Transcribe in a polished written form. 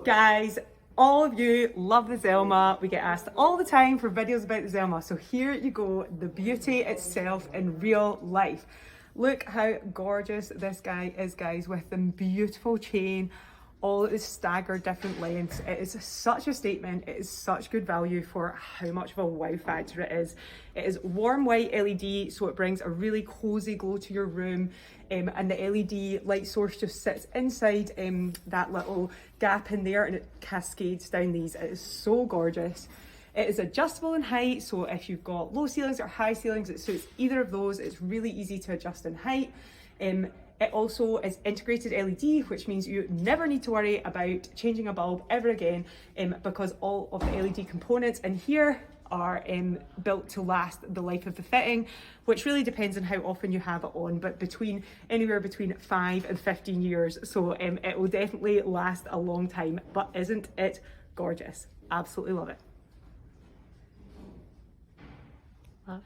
Guys, all of you love the Zelma. We get asked all the time for videos about the Zelma. So here you go, the beauty itself in real life. Look how gorgeous this guy is, guys, with the beautiful chain, all its staggered different lengths. It is such a statement. It is such good value for how much of a wow factor it is. It is warm white LED, so it brings a really cozy glow to your room. And the LED light source just sits inside that little gap in there, and it cascades down these. It is so gorgeous. It is adjustable in height, so if you've got low ceilings or high ceilings, it suits either of those. It's really easy to adjust in height. It also is integrated LED, which means you never need to worry about changing a bulb ever again, because all of the LED components in here are built to last the life of the fitting, which really depends on how often you have it on, but anywhere between 5 and 15 years. So it will definitely last a long time. But isn't it gorgeous? Absolutely love it. Lovely.